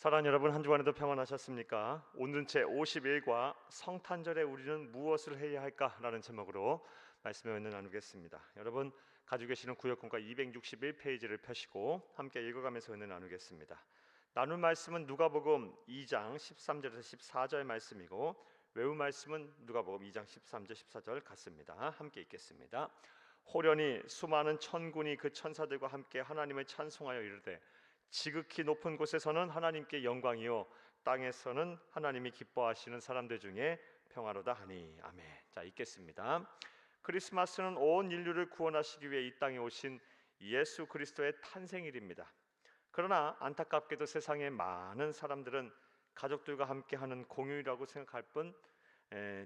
사랑하는 여러분, 한 주간에도 평안하셨습니까? 오늘은 제51과 성탄절에 우리는 무엇을 해야 할까라는 제목으로 말씀의 은혜 나누겠습니다. 여러분 가지고 계시는 구역본과 261페이지를 펴시고 함께 읽어가면서 은혜 나누겠습니다. 나눌 말씀은 누가복음 2장 13절에서 14절 말씀이고 외울 말씀은 누가복음 2장 13절 14절 같습니다. 함께 읽겠습니다. 호련히 수많은 천군이 그 천사들과 함께 하나님을 찬송하여 이르되 지극히 높은 곳에서는 하나님께 영광이요 땅에서는 하나님이 기뻐하시는 사람들 중에 평화로다 하니. 아멘. 자, 읽겠습니다. 크리스마스는 온 인류를 구원하시기 위해 이 땅에 오신 예수 그리스도의 탄생일입니다. 그러나 안타깝게도 세상의 많은 사람들은 가족들과 함께하는 공휴일이라고 생각할 뿐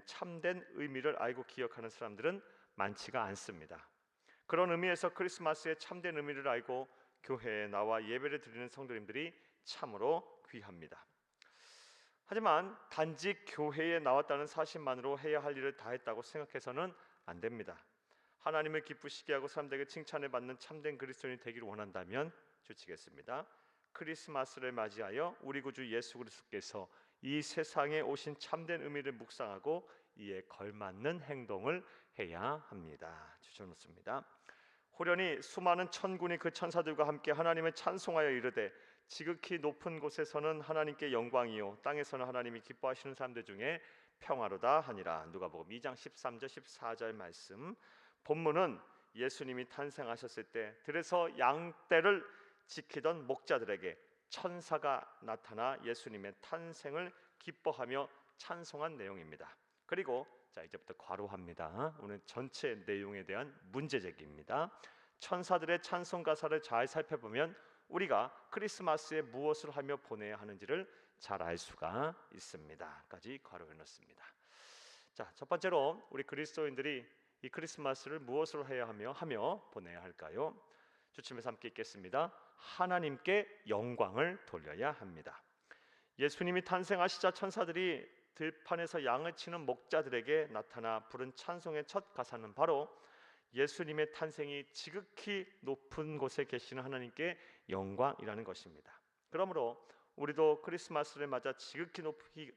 참된 의미를 알고 기억하는 사람들은 많지가 않습니다. 그런 의미에서 크리스마스의 참된 의미를 알고 교회에 나와 예배를 드리는 성도님들이 참으로 귀합니다. 하지만 단지 교회에 나왔다는 사실만으로 해야 할 일을 다 했다고 생각해서는 안 됩니다. 하나님을 기쁘시게 하고 사람들에게 칭찬을 받는 참된 그리스도인이 되기를 원한다면 주치겠습니다. 크리스마스를 맞이하여 우리 구주 예수 그리스도께서 이 세상에 오신 참된 의미를 묵상하고 이에 걸맞는 행동을 해야 합니다. 주셔놓습니다. 호련히 수많은 천군이 그 천사들과 함께 하나님을 찬송하여 이르되 지극히 높은 곳에서는 하나님께 영광이요 땅에서는 하나님이 기뻐하시는 사람들 중에 평화로다 하니라. 누가복음 2장 13절 14절 말씀. 본문은 예수님이 탄생하셨을 때 들에서 양떼를 지키던 목자들에게 천사가 나타나 예수님의 탄생을 기뻐하며 찬송한 내용입니다. 그리고 자, 이제부터 괄호합니다. 오늘 전체 내용에 대한 문제제기입니다. 천사들의 찬송 가사를 잘 살펴보면 우리가 크리스마스에 무엇을 하며 보내야 하는지를 잘 알 수가 있습니다. 까지 괄호해 놓습니다. 자, 첫 번째로 우리 그리스도인들이 이 크리스마스를 무엇으로 해야 하며 보내야 할까요? 주침에서 함께 읽겠습니다. 하나님께 영광을 돌려야 합니다. 예수님이 탄생하시자 천사들이 들판에서 양을 치는 목자들에게 나타나 부른 찬송의 첫 가사는 바로 예수님의 탄생이 지극히 높은 곳에 계시는 하나님께 영광이라는 것입니다. 그러므로 우리도 크리스마스를 맞아 지극히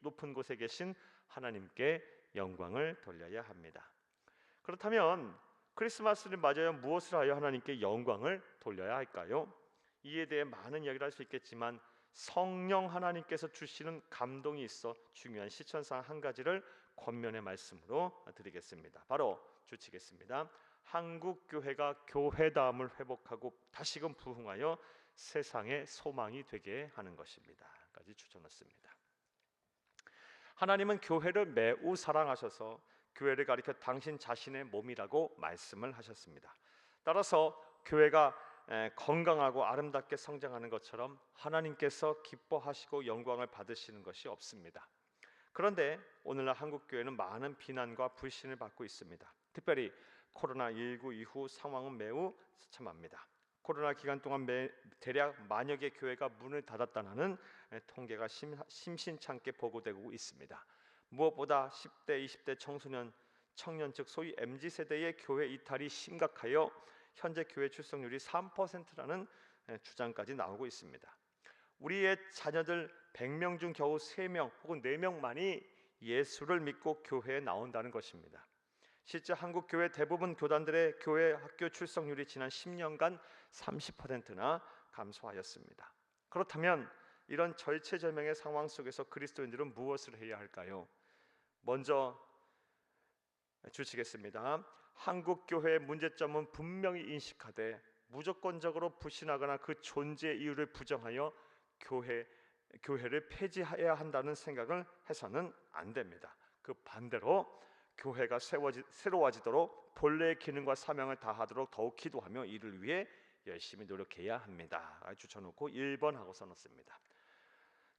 높은 곳에 계신 하나님께 영광을 돌려야 합니다. 그렇다면 크리스마스를 맞아야 무엇을 하여 하나님께 영광을 돌려야 할까요? 이에 대해 많은 이야기를 할 수 있겠지만 성령 하나님께서 주시는 감동이 있어 중요한 시천상 한 가지를 권면의 말씀으로 드리겠습니다. 바로 주치겠습니다. 한국 교회가 교회다움을 회복하고 다시금 부흥하여 세상의 소망이 되게 하는 것입니다. 까지 추천했습니다. 하나님은 교회를 매우 사랑하셔서 교회를 가리켜 당신 자신의 몸이라고 말씀을 하셨습니다. 따라서 교회가 건강하고 아름답게 성장하는 것처럼 하나님께서 기뻐하시고 영광을 받으시는 것이 없습니다. 그런데 오늘날 한국 교회는 많은 비난과 불신을 받고 있습니다. 특별히 코로나19 이후 상황은 매우 처참합니다. 코로나 기간 동안 대략 만여 개 교회가 문을 닫았다는 통계가 심심찮게 보고되고 있습니다. 무엇보다 10대, 20대 청년 즉 소위 MZ세대의 교회 이탈이 심각하여 현재 교회 출석률이 3%라는 주장까지 나오고 있습니다. 우리의 자녀들 100명 중 겨우 3명 혹은 4명만이 예수를 믿고 교회에 나온다는 것입니다. 실제 한국 교회 대부분 교단들의 교회 학교 출석률이 지난 10년간 30%나 감소하였습니다. 그렇다면 이런 절체절명의 상황 속에서 그리스도인들은 무엇을 해야 할까요? 먼저 주시겠습니다. 한국 교회의 문제점은 분명히 인식하되 무조건적으로 불신하거나 그 존재 이유를 부정하여 교회를 폐지해야 한다는 생각을 해서는 안 됩니다. 그 반대로 교회가 새로워지도록 본래의 기능과 사명을 다하도록 더욱 기도하며 이를 위해 열심히 노력해야 합니다. 주쳐놓고 1번 하고 써놓습니다.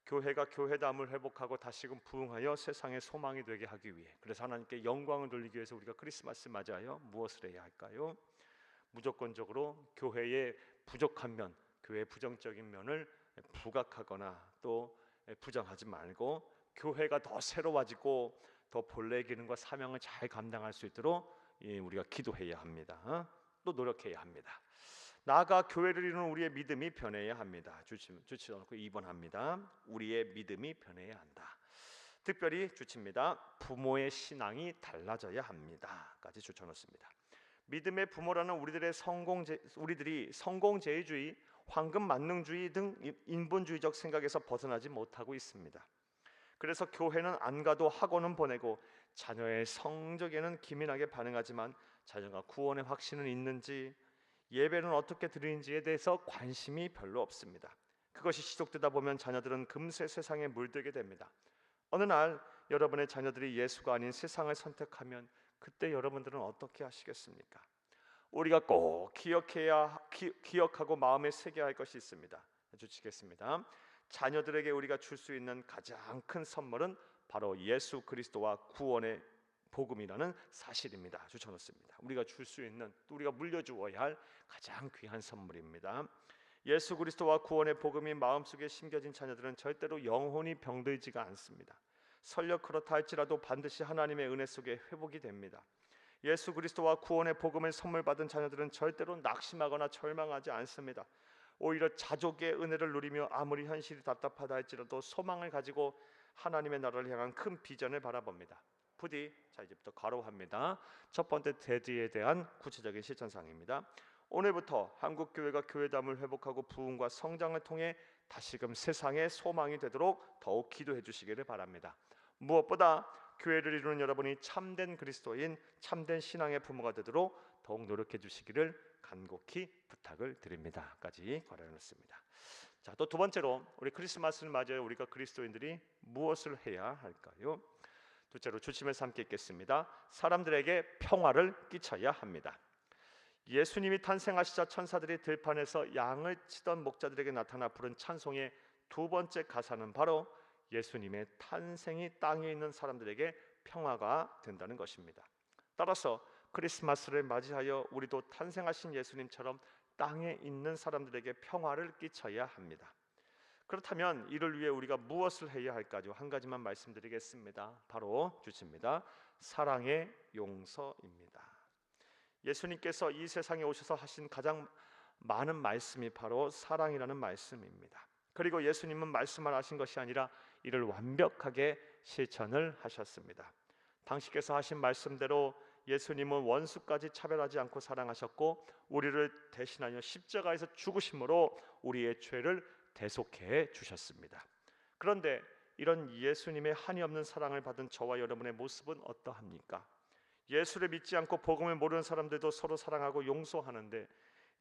교회가 교회다움을 회복하고 다시금 부흥하여 세상의 소망이 되게 하기 위해, 그래서 하나님께 영광을 돌리기 위해서 우리가 크리스마스 맞이하여 무엇을 해야 할까요? 무조건적으로 교회의 부족한 면, 교회의 부정적인 면을 부각하거나 또 부정하지 말고 교회가 더 새로워지고 더 본래의 기능과 사명을 잘 감당할 수 있도록 우리가 기도해야 합니다. 또 노력해야 합니다. 나아가 교회를 이루는 우리의 믿음이 변해야 합니다. 주치 않고 2번 합니다. 우리의 믿음이 변해야 한다. 특별히 주치입니다. 부모의 신앙이 달라져야 합니다.까지 줄쳐놓습니다. 믿음의 부모라는 우리들이 성공제의주의, 황금만능주의 등 인본주의적 생각에서 벗어나지 못하고 있습니다. 그래서 교회는 안 가도 학원은 보내고 자녀의 성적에는 기민하게 반응하지만 자녀가 구원의 확신은 있는지, 예배는 어떻게 드리는지에 대해서 관심이 별로 없습니다. 그것이 지속되다 보면 자녀들은 금세 세상에 물들게 됩니다. 어느 날 여러분의 자녀들이 예수가 아닌 세상을 선택하면 그때 여러분들은 어떻게 하시겠습니까? 우리가 꼭 기억하고 마음에 새겨야 할 것이 있습니다. 주치겠습니다. 자녀들에게 우리가 줄 수 있는 가장 큰 선물은 바로 예수 그리스도와 구원의 복음이라는 사실입니다. 주쳐놓습니다. 우리가 줄 수 있는, 또 우리가 물려주어야 할 가장 귀한 선물입니다. 예수 그리스도와 구원의 복음이 마음속에 심겨진 자녀들은 절대로 영혼이 병들지가 않습니다. 설령 그렇다 할지라도 반드시 하나님의 은혜 속에 회복이 됩니다. 예수 그리스도와 구원의 복음을 선물 받은 자녀들은 절대로 낙심하거나 절망하지 않습니다. 오히려 자족의 은혜를 누리며 아무리 현실이 답답하다 할지라도 소망을 가지고 하나님의 나라를 향한 큰 비전을 바라봅니다. 부디 자 이제부터 괄호합니다. 첫 번째 대지에 대한 구체적인 실천사항입니다. 오늘부터 한국교회가 교회담을 회복하고 부흥과 성장을 통해 다시금 세상의 소망이 되도록 더욱 기도해 주시기를 바랍니다. 무엇보다 교회를 이루는 여러분이 참된 그리스도인, 참된 신앙의 부모가 되도록 더욱 노력해 주시기를 간곡히 부탁을 드립니다.까지 괄호해놓습니다. 자, 또 두 번째로 우리 크리스마스를 맞이해 우리가 그리스도인들이 무엇을 해야 할까요? 둘째로 주침에서 함께 읽겠습니다. 사람들에게 평화를 끼쳐야 합니다. 예수님이 탄생하시자 천사들이 들판에서 양을 치던 목자들에게 나타나 부른 찬송의 두 번째 가사는 바로 예수님의 탄생이 땅에 있는 사람들에게 평화가 된다는 것입니다. 따라서 크리스마스를 맞이하여 우리도 탄생하신 예수님처럼 땅에 있는 사람들에게 평화를 끼쳐야 합니다. 그렇다면 이를 위해 우리가 무엇을 해야 할까요? 한 가지만 말씀드리겠습니다. 바로 주십니다. 사랑의 용서입니다. 예수님께서 이 세상에 오셔서 하신 가장 많은 말씀이 바로 사랑이라는 말씀입니다. 그리고 예수님은 말씀만 하신 것이 아니라 이를 완벽하게 실천을 하셨습니다. 당신께서 하신 말씀대로 예수님은 원수까지 차별하지 않고 사랑하셨고 우리를 대신하여 십자가에서 죽으심으로 우리의 죄를 대속해 주셨습니다. 그런데 이런 예수님의 한이 없는 사랑을 받은 저와 여러분의 모습은 어떠합니까? 예수를 믿지 않고 복음을 모르는 사람들도 서로 사랑하고 용서하는데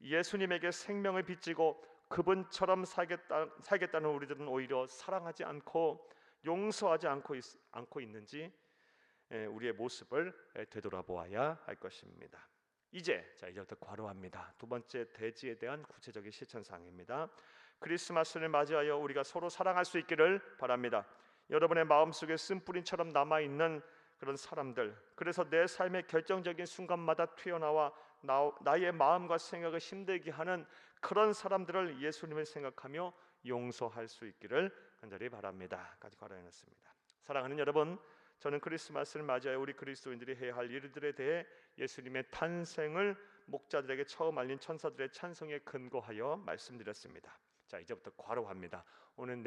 예수님에게 생명을 빚지고 그분처럼 살겠다는 우리들은 오히려 사랑하지 않고 용서하지 않고 있는지 우리의 모습을 되돌아보아야 할 것입니다. 이제부터 괄호합니다. 두 번째 대지에 대한 구체적인 실천사항입니다. 크리스마스를 맞이하여 우리가 서로 사랑할 수 있기를 바랍니다. 여러분의 마음속에 쓴뿌리처럼 남아있는 그런 사람들, 그래서 내 삶의 결정적인 순간마다 튀어나와 나의 마음과 생각을 힘들게 하는 그런 사람들을 예수님을 생각하며 용서할 수 있기를 간절히 바랍니다. 까지 괄호해놨습니다. 사랑하는 여러분, 저는 크리스마스를 맞이하여 우리 그리스도인들이 해야 할 일들에 대해 예수님의 탄생을 목자들에게 처음 알린 천사들의 찬송에 근거하여 말씀드렸습니다. 자, 이제부터 괄호합니다. 오늘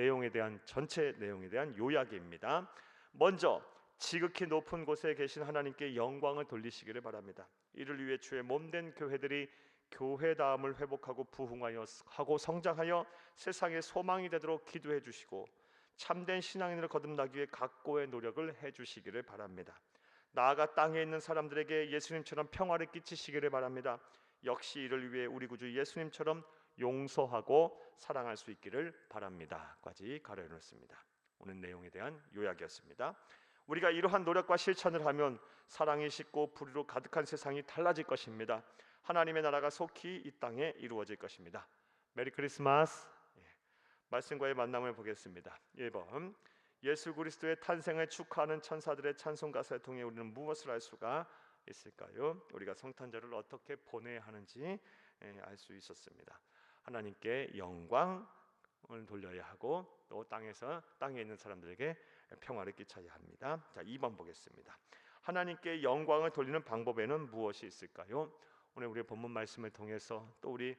전체 내용에 대한 요약입니다. 먼저 지극히 높은 곳에 계신 하나님께 영광을 돌리시기를 바랍니다. 이를 위해 주의 몸된 교회들이 교회다움을 회복하고 부흥하고 성장하여 세상의 소망이 되도록 기도해 주시고 참된 신앙인을 거듭나기 위해 각고의 노력을 해주시기를 바랍니다. 나아가 땅에 있는 사람들에게 예수님처럼 평화를 끼치시기를 바랍니다. 역시 이를 위해 우리 구주 예수님처럼 용서하고 사랑할 수 있기를 바랍니다. 까지 가려놓습니다. 오늘 내용에 대한 요약이었습니다. 우리가 이러한 노력과 실천을 하면 사랑이 싣고 불의로 가득한 세상이 달라질 것입니다. 하나님의 나라가 속히 이 땅에 이루어질 것입니다. 메리 크리스마스. 말씀과의 만남을 보겠습니다. 1번 예수 그리스도의 탄생을 축하하는 천사들의 찬송 가사를 통해 우리는 무엇을 알 수가 있을까요? 우리가 성탄절을 어떻게 보내야 하는지 알 수 있었습니다. 하나님께 영광을 돌려야 하고 또 땅에 있는 사람들에게 평화를 끼쳐야 합니다. 자, 2번 보겠습니다. 하나님께 영광을 돌리는 방법에는 무엇이 있을까요? 오늘 우리의 본문 말씀을 통해서 또 우리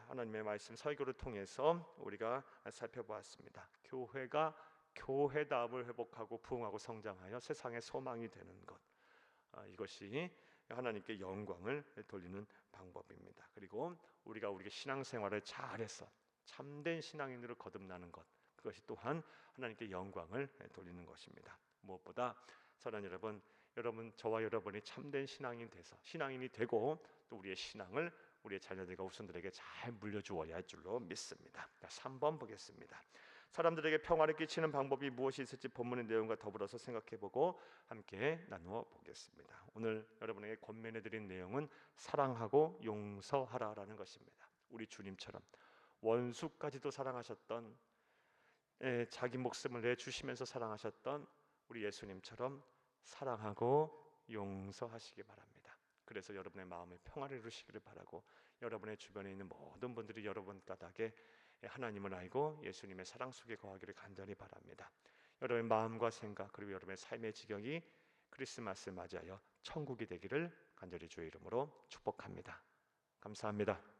하나님의 말씀 설교를 통해서 우리가 살펴보았습니다. 교회가 교회다움을 회복하고 부흥하고 성장하여 세상의 소망이 되는 것, 이것이 하나님께 영광을 돌리는 방법입니다. 그리고 우리가 우리의 신앙생활을 잘해서 참된 신앙인으로 거듭나는 것, 그것이 또한 하나님께 영광을 돌리는 것입니다. 무엇보다 사랑하는 여러분, 저와 여러분이 참된 신앙인이 되고 또 우리의 신앙을 우리의 자녀들과 후손들에게 잘 물려주어야 할 줄로 믿습니다. 3번 보겠습니다. 사람들에게 평화를 끼치는 방법이 무엇이 있을지 본문의 내용과 더불어서 생각해보고 함께 나누어 보겠습니다. 오늘 여러분에게 권면해드린 내용은 사랑하고 용서하라라는 것입니다. 우리 주님처럼 원수까지도 사랑하셨던, 자기 목숨을 내주시면서 사랑하셨던 우리 예수님처럼 사랑하고 용서하시기 바랍니다. 그래서 여러분의 마음에 평화를 이루시기를 바라고, 여러분의 주변에 있는 모든 분들이 여러분 까닭에 하나님을 알고 예수님의 사랑 속에 거하기를 간절히 바랍니다. 여러분의 마음과 생각 그리고 여러분의 삶의 지경이 크리스마스를 맞이하여 천국이 되기를 간절히 주의 이름으로 축복합니다. 감사합니다.